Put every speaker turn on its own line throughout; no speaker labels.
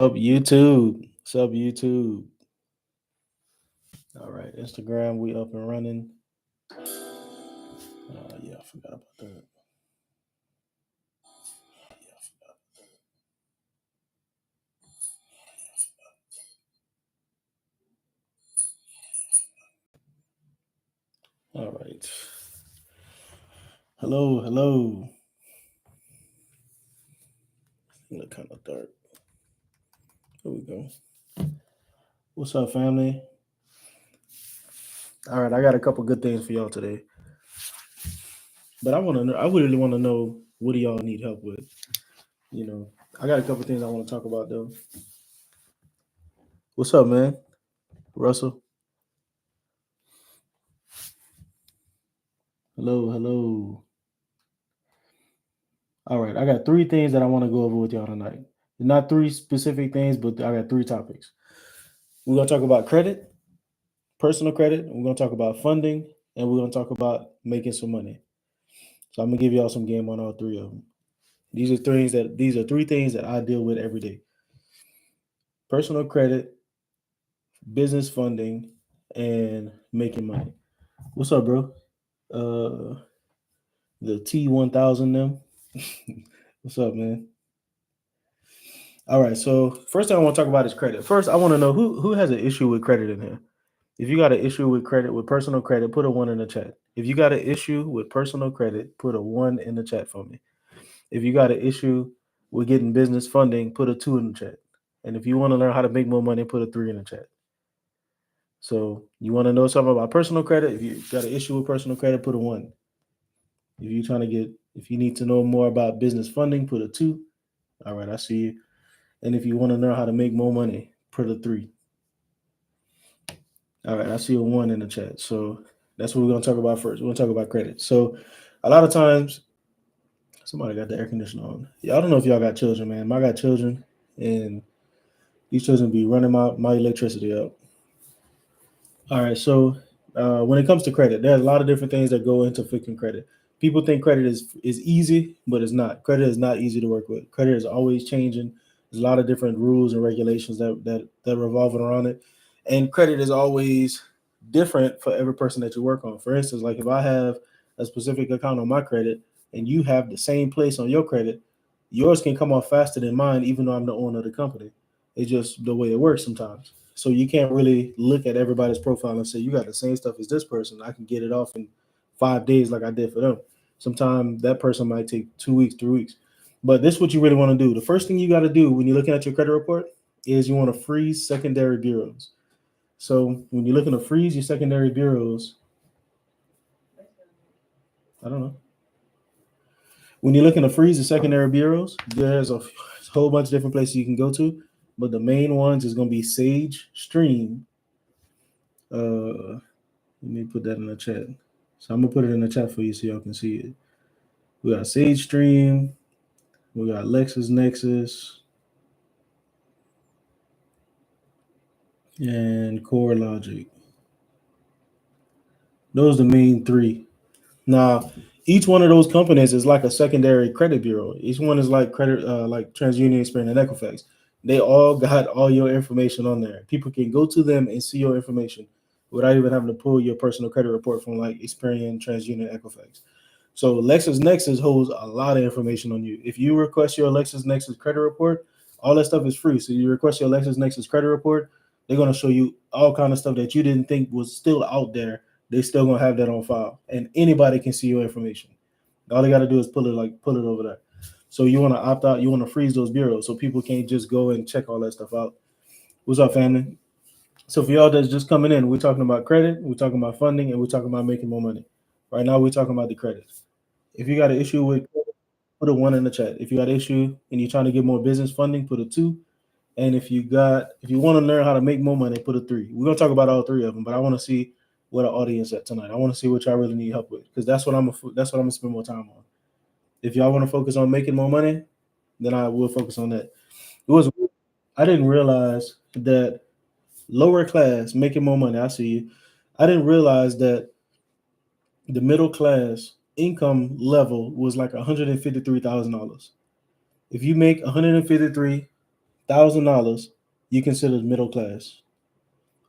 Up YouTube. What's up, YouTube? All right, Instagram, we up and running. Yeah, I forgot about that. All right. Hello, hello. Look kind of dark. Here we go. What's up, family? All right, I got a couple good things for y'all today. But I want to know. I really want to know what do y'all need help with. You know, I got a couple things I want to talk about though. What's up, man? Russell. Hello, hello. All right, I got three things that I want to go over with y'all tonight. Not three specific things, but I got three topics. We're gonna talk about credit, personal credit. We're gonna talk about funding, and we're gonna talk about making some money. So I'm gonna give y'all some game on all three of them. These are three things that I deal with every day: personal credit, business funding, and making money. What's up, bro? Uh, the T1000 them. What's up, man? All right. So first thing I want to talk about is credit. First, I want to know who has an issue with credit in here. If you got an issue with credit, with personal credit, put a one in the chat. If you got an issue with personal credit, put a one in the chat for me. If you got an issue with getting business funding, put a two in the chat. And if you want to learn how to make more money, put a three in the chat. So you want to know something about personal credit? If you got an issue with personal credit, put a one. If you need to know more about business funding, put a two. All right, I see you. And if you want to learn how to make more money, put a three. All right, I see a one in the chat. So that's what we're gonna talk about first. We're gonna talk about credit. So a lot of times somebody got the air conditioner on. Yeah, I don't know if y'all got children, man. I got children, and these children be running my electricity up. All right, so when it comes to credit, there's a lot of different things that go into fixing credit. People think credit is easy, but it's not. Credit is not easy to work with. Credit is always changing. There's a lot of different rules and regulations that revolve around it, and credit is always different for every person that you work on. For instance, like if I have a specific account on my credit and you have the same place on your credit, yours can come off faster than mine, even though I'm the owner of the company. It's just the way it works sometimes. So you can't really look at everybody's profile and say you got the same stuff as this person. I can get it off in 5 days like I did for them. Sometimes that person might take 2 weeks, 3 weeks. But this is what you really want to do. The first thing you got to do when you're looking at your credit report is you want to freeze secondary bureaus. So when you're looking to freeze your secondary bureaus, I don't know. When you're looking to freeze the secondary bureaus, there's a whole bunch of different places you can go to, but the main ones is going to be Sage Stream. Let me put that in the chat. So I'm gonna put it in the chat for you so y'all can see it. We got Sage Stream, we got LexisNexis, and Core Logic. Those are the main three. Now, each one of those companies is like a secondary credit bureau. Each one is like credit, like TransUnion, Experian, and Equifax. They all got all your information on there. People can go to them and see your information without even having to pull your personal credit report from like Experian, TransUnion, Equifax. So LexisNexis holds a lot of information on you. If you request your LexisNexis credit report, all that stuff is free. So you request your LexisNexis credit report, they're gonna show you all kind of stuff that you didn't think was still out there. They still gonna have that on file, and anybody can see your information. All they got to do is pull it over there. So you want to opt out, you want to freeze those bureaus so people can't just go and check all that stuff out. What's up, family? So for y'all that's just coming in, we're talking about credit, we're talking about funding, and we're talking about making more money. Right now, we're talking about the credit. If you got an issue with, put a one in the chat. If you got an issue and you're trying to get more business funding, put a two. And if you want to learn how to make more money, put a three. We're gonna talk about all three of them, but I want to see what our audience at tonight. I want to see what y'all really need help with, because that's what I'm gonna spend more time on. If y'all want to focus on making more money, then I will focus on that. It was I didn't realize that lower class making more money. I see you. I didn't realize that the middle class income level was like $153,000. If you make $153,000 $153,000, you consider middle class.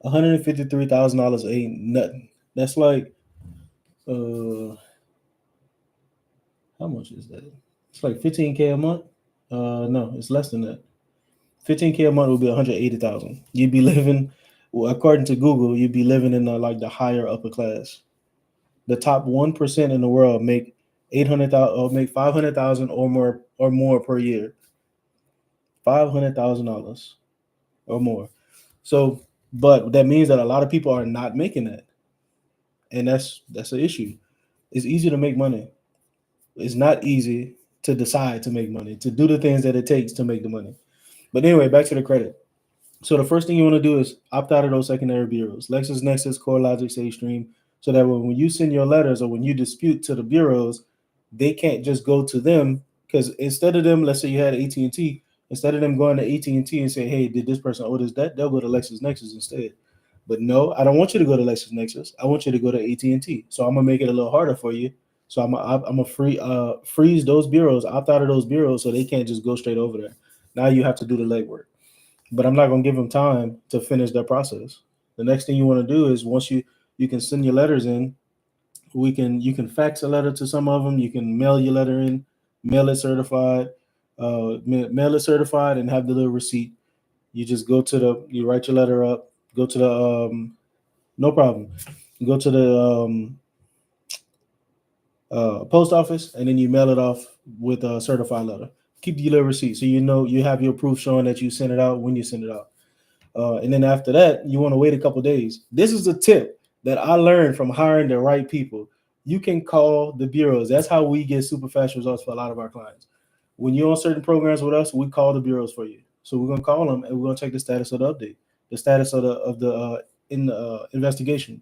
$153,000 ain't nothing. That's like uh how much is that? It's like 15K a month. No, it's less than that. 15K a month would be 180,000. You'd be living, well, according to Google, you'd be living in like the higher upper class. The top 1% in the world make 800,000 or make 500,000 or more per year. $500,000 or more. So, but that means that a lot of people are not making that, and that's an issue. It's easy to make money. It's not easy to decide to make money, to do the things that it takes to make the money. But anyway, back to the credit. So the first thing you want to do is opt out of those secondary bureaus, LexisNexis, CoreLogic, SageStream, so that when you send your letters or when you dispute to the bureaus, they can't just go to them, because instead of them, let's say you had AT&T, instead of them going to AT&T and say, hey, did this person owe this debt? They'll go to LexisNexis instead. But no, I don't want you to go to LexisNexis. I want you to go to AT&T. So I'm gonna make it a little harder for you. So I'm a freeze those bureaus, opt out of those bureaus, so they can't just go straight over there. Now you have to do the legwork, but I'm not going to give them time to finish their process. The next thing you want to do is once you can send your letters in, you can fax a letter to some of them. You can mail your letter in, mail it certified, mail it certified, and have the little receipt. You just you write your letter up, go to the no problem, go to the post office, and then you mail it off with a certified letter. Keep the little receipt so you know you have your proof showing that you sent it out when you send it out. And then after that, you want to wait a couple days. This is a tip that I learned from hiring the right people. You can call the bureaus. That's how we get super fast results for a lot of our clients. When you're on certain programs with us, we call the bureaus for you. So we're gonna call them and we're gonna check the status of the update, the status of the in the investigation.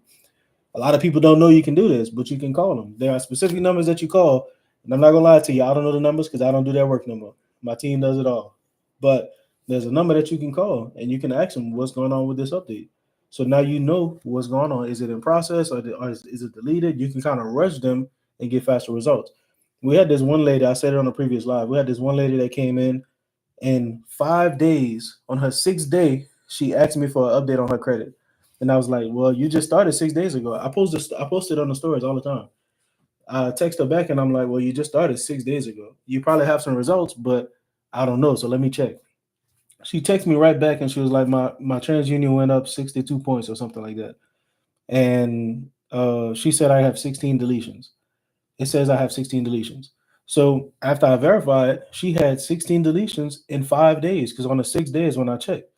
A lot of people don't know you can do this, but you can call them. There are specific numbers that you call, and I'm not gonna lie to you. I don't know the numbers because I don't do that work no more. My team does it all. But there's a number that you can call, and you can ask them what's going on with this update. So now you know what's going on. Is it in process or is it deleted? You can kind of rush them and get faster results. We had this one lady. I said it on the previous live. We had this one lady that came in 5 days. On her sixth day, she asked me for an update on her credit. And I was like, well, you just started 6 days ago. I posted on the stories all the time. I text her back and I'm like, well, you just started 6 days ago. You probably have some results, but I don't know. So let me check. She texted me right back and she was like, my TransUnion went up 62 points or something like that. And she said I have 16 deletions. It says I have 16 deletions. So after I verified, she had 16 deletions in 5 days, because on the 6 days when I checked,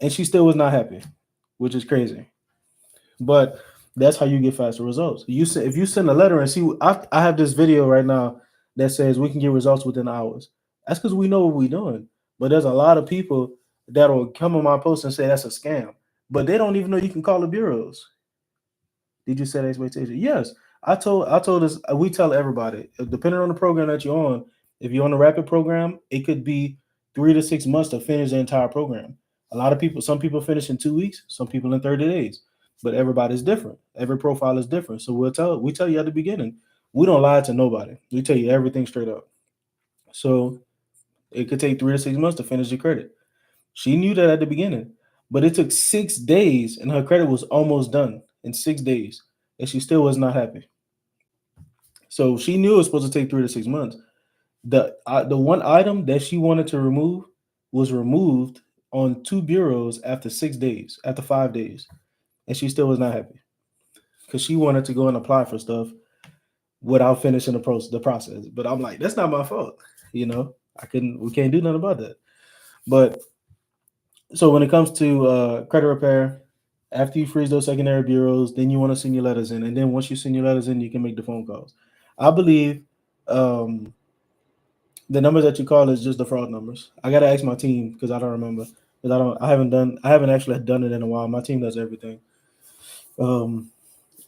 and she still was not happy, which is crazy. But that's how you get faster results. If you send a letter and see, I have this video right now that says we can get results within hours. That's because we know what we're doing. But there's a lot of people that will come on my post and say that's a scam, but they don't even know you can call the bureaus. Did you set expectation? Yes. I told us, we tell everybody, depending on the program that you're on, if you're on the rapid program, it could be 3 to 6 months to finish the entire program. A lot of people, some people finish in 2 weeks, some people in 30 days, but everybody's different. Every profile is different. So we tell you at the beginning, we don't lie to nobody. We tell you everything straight up. So it could take 3 to 6 months to finish the credit. She knew that at the beginning, but it took 6 days and her credit was almost done in 6 days, and she still was not happy. So she knew it was supposed to take 3 to 6 months. The one item that she wanted to remove was removed on two bureaus after 6 days, after 5 days, and she still was not happy because she wanted to go and apply for stuff without finishing the process. But I'm like, that's not my fault, you know. We can't do nothing about that. But so when it comes to credit repair, after you freeze those secondary bureaus, then you want to send your letters in, and then once you send your letters in, you can make the phone calls. I believe um, the numbers that you call is just the fraud numbers. I gotta ask my team because I don't remember, because I haven't actually done it in a while. My team does everything. Um,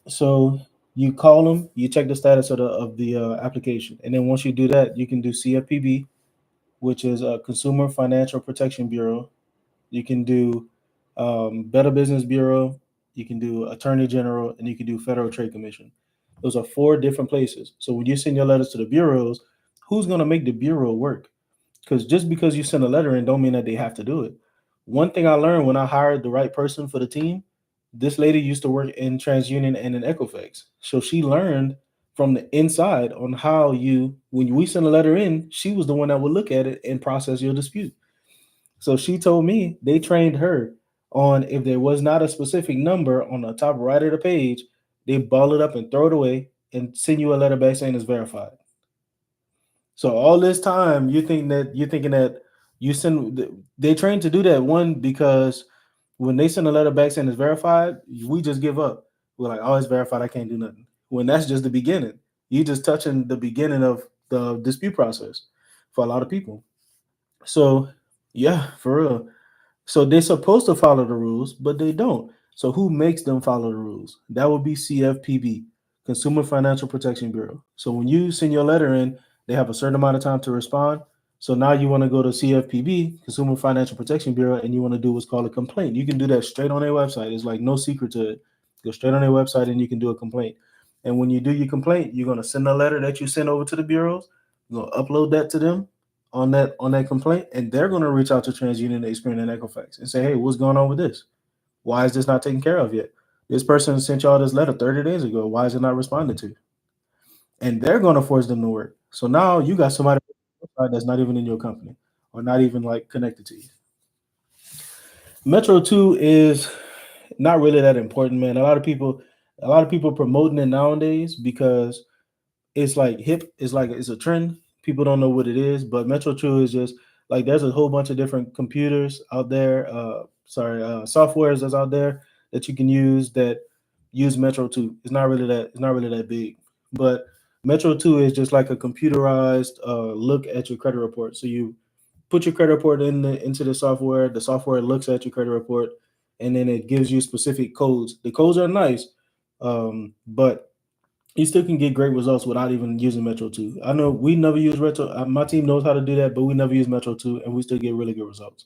so you call them, you check the status of the application, and then once you do that, you can do CFPB, which is a Consumer Financial Protection Bureau. You can do Better Business Bureau. You can do Attorney General, and you can do Federal Trade Commission. Those are four different places. So when you send your letters to the bureaus, who's going to make the bureau work? Because just because you send a letter in don't mean that they have to do it. One thing I learned when I hired the right person for the team, this lady used to work in TransUnion and in Equifax. So she learned from the inside on how you, when we send a letter in, she was the one that would look at it and process your dispute. So she told me they trained her on if there was not a specific number on the top right of the page, they ball it up and throw it away and send you a letter back saying it's verified. So all this time, you're thinking that you send. They trained to do that one because when they send a letter back saying it's verified, we just give up. We're like, oh, it's verified. I can't do nothing. When that's just the beginning. You just touching the beginning of the dispute process for a lot of people. So yeah, for real. So they're supposed to follow the rules, but they don't. So who makes them follow the rules? That would be CFPB, Consumer Financial Protection Bureau. So when you send your letter in, they have a certain amount of time to respond. So now you want to go to CFPB, Consumer Financial Protection Bureau, and you want to do what's called a complaint. You can do that straight on their website. It's like no secret to it. Go straight on their website and you can do a complaint. And when you do your complaint, you're going to send a letter that you send over to the bureaus. You're going to upload that to them on that complaint, and they're going to reach out to TransUnion, Experian, and Equifax and say, "Hey, what's going on with this? Why is this not taken care of yet? This person sent y'all this letter 30 days ago. Why is it not responded to?" And they're going to force them to work. So now you got somebody that's not even in your company or not even like connected to you. Metro 2 is not really that important, man. A lot of people promoting it nowadays because it's like hip. It's like it's a trend. People don't know what it is, but Metro 2 is just like there's a whole bunch of different computers out there. Softwares that's out there that you can use that use Metro 2. It's not really that big, but Metro 2 is just like a computerized look at your credit report. So you put your credit report into the software. The software looks at your credit report, and then it gives you specific codes. The codes are nice, but you still can get great results without even using Metro 2. I know we never use Retro. My team knows how to do that, but we never use Metro 2, and we still get really good results.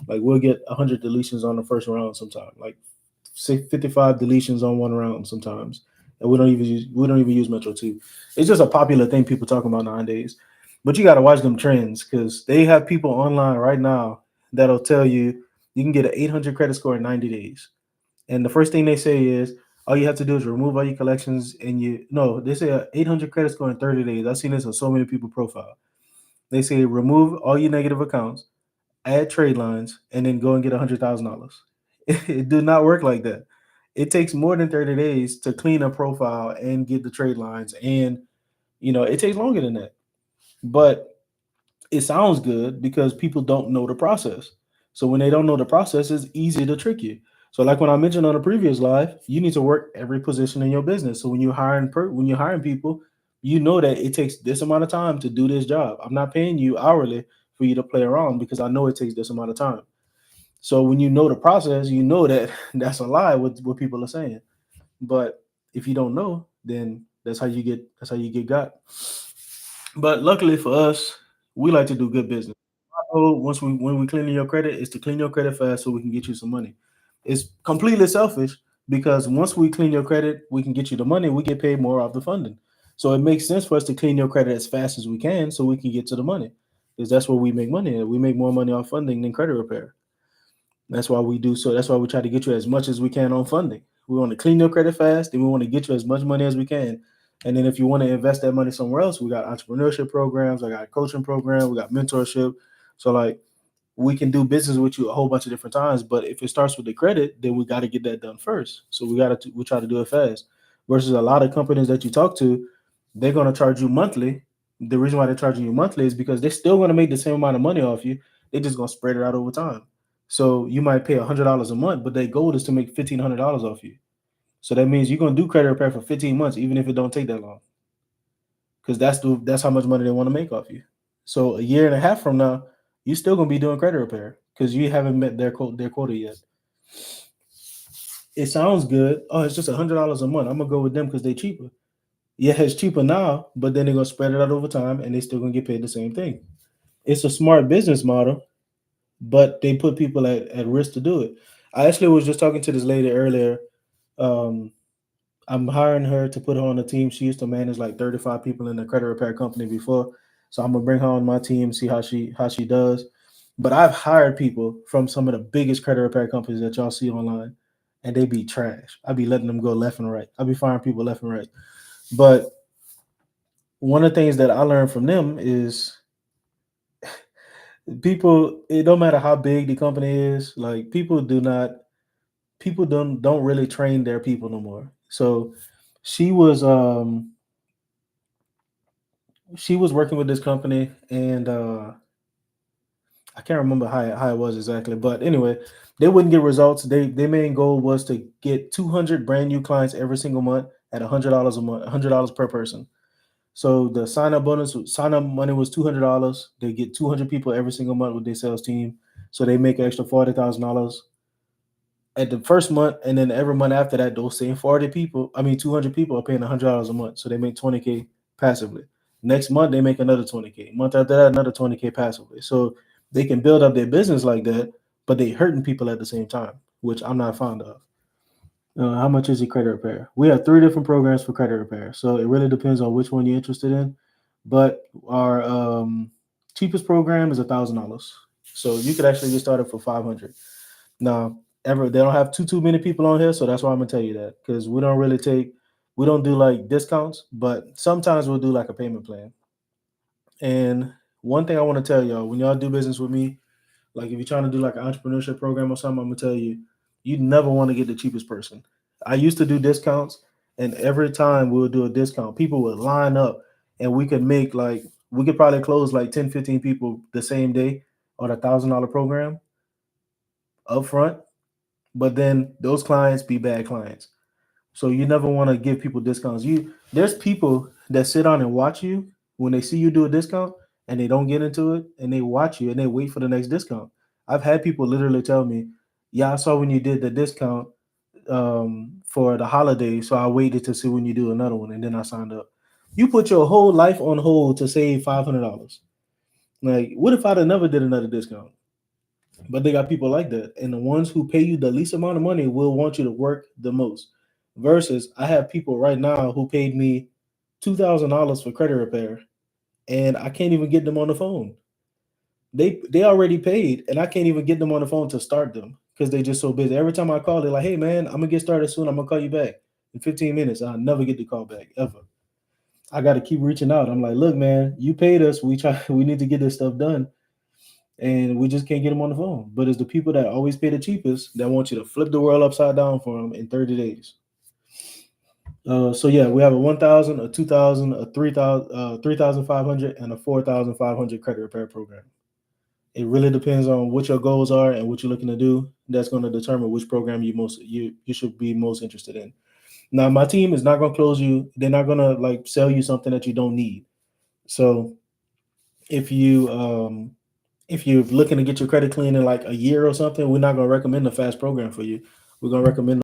Like we'll get 100 deletions on the first round sometimes, like 55 deletions on one round sometimes, and we don't even use Metro 2. It's just a popular thing people talking about nowadays. But you got to watch them trends because they have people online right now that'll tell you can get an 800 credit score in 90 days. And the first thing they say is all you have to do is remove all your collections and you no, they say a 800 credit score in 30 days. I've seen this on so many people profile. They say remove all your negative accounts, add trade lines, and then go and get $100,000. It did not work like that. It takes more than 30 days to clean a profile and get the trade lines, and it takes longer than that. But it sounds good because people don't know the process. So when they don't know the process, it's easy to trick you. So like when I mentioned on the previous live, you need to work every position in your business. So when you're hiring people, you know that it takes this amount of time to do this job. I'm not paying you hourly for you to play around because I know it takes this amount of time. So when you know the process, you know that that's a lie what people are saying. But if you don't know, then that's how you get got. But luckily for us, we like to do good business. Our goal, when we clean your credit, is to clean your credit fast so we can get you some money. It's completely selfish because once we clean your credit, we can get you the money. We get paid more off the funding. So it makes sense for us to clean your credit as fast as we can so we can get to the money. Because that's where we make money. At. We make more money off funding than credit repair. That's why we do so. That's why we try to get you as much as we can on funding. We want to clean your credit fast, and we want to get you as much money as we can. And then if you want to invest that money somewhere else, we got entrepreneurship programs, I got a coaching program, we got mentorship. So like we can do business with you a whole bunch of different times. But if it starts with the credit, then we got to get that done first. So we try to do it fast. Versus a lot of companies that you talk to, they're gonna charge you monthly. The reason why they're charging you monthly is because they're still gonna make the same amount of money off you. They're just gonna spread it out over time. So you might pay $100 a month, but their goal is to make $1,500 off you. So that means you're gonna do credit repair for 15 months, even if it don't take that long, because that's how much money they want to make off you. So a year and a half from now, you're still gonna be doing credit repair because you haven't met their quota yet. It sounds good. Oh, it's just $100 a month. I'm gonna go with them because they're cheaper. Yeah, it's cheaper now, but then they're gonna spread it out over time, and they still gonna get paid the same thing. It's a smart business model, but they put people at risk to do it. I actually was just talking to this lady earlier. Um, I'm hiring her to put her on a team. She used to manage like 35 people in the credit repair company before. So I'm gonna bring her on my team, see how she does. But I've hired people from some of the biggest credit repair companies that y'all see online, and they be trash. I be letting them go left and right. I be firing people left and right. But one of the things that I learned from them is people. It don't matter how big the company is. Like people don't really train their people no more. So she was um she was working with this company, and I can't remember how it was exactly, but anyway, they wouldn't get results. Their main goal was to get 200 brand new clients every single month at $100 a month, $100 per person. So the sign up money was $200. They get 200 people every single month with their sales team, so they make an extra $40,000 at the first month, and then every month after that, those same 200 people are paying $100 a month, so they make 20K passively. Next month, they make another 20K. Month after that, another 20K passively. So they can build up their business like that, but they hurting people at the same time, which I'm not fond of. How much is your credit repair? We have three different programs for credit repair, so it really depends on which one you're interested in. But our cheapest program is $1,000, so you could actually get started for 500. No, ever they don't have too many people on here, so that's why I'm gonna tell you that because we don't do like discounts, but sometimes we'll do like a payment plan. And one thing I want to tell y'all, when y'all do business with me, like if you're trying to do like an entrepreneurship program or something, I'm gonna tell you, you never want to get the cheapest person. I used to do discounts, and every time we would do a discount, people would line up, and we could probably close like 10, 15 people the same day on $1,000 program up front, but then those clients be bad clients. So you never want to give people discounts. There's people that sit on and watch you when they see you do a discount and they don't get into it and they watch you and they wait for the next discount. I've had people literally tell me, "Yeah, I saw when you did the discount for the holiday, so I waited to see when you do another one and then I signed up." You put your whole life on hold to save $500. Like, what if I'd have never did another discount? But they got people like that, and the ones who pay you the least amount of money will want you to work the most. Versus, I have people right now who paid me $2,000 for credit repair, and I can't even get them on the phone. They already paid, and I can't even get them on the phone to start them because they just so busy. Every time I call, they're like, "Hey man, I'm gonna get started soon. I'm gonna call you back in 15 minutes." I never get the call back ever. I got to keep reaching out. I'm like, "Look, man, you paid us. We try. We need to get this stuff done." And we just can't get them on the phone. But it's the people that always pay the cheapest that want you to flip the world upside down for them in 30 days. So yeah, we have a 1,000, a 2,000, a 3,000, 3,500, and a 4,500 credit repair program. It really depends on what your goals are and what you're looking to do. That's going to determine which program you should be most interested in. Now, my team is not going to close you. They're not going to like sell you something that you don't need. So if you if you're looking to get your credit clean in like a year or something, we're not going to recommend a fast program for you. We're going to recommend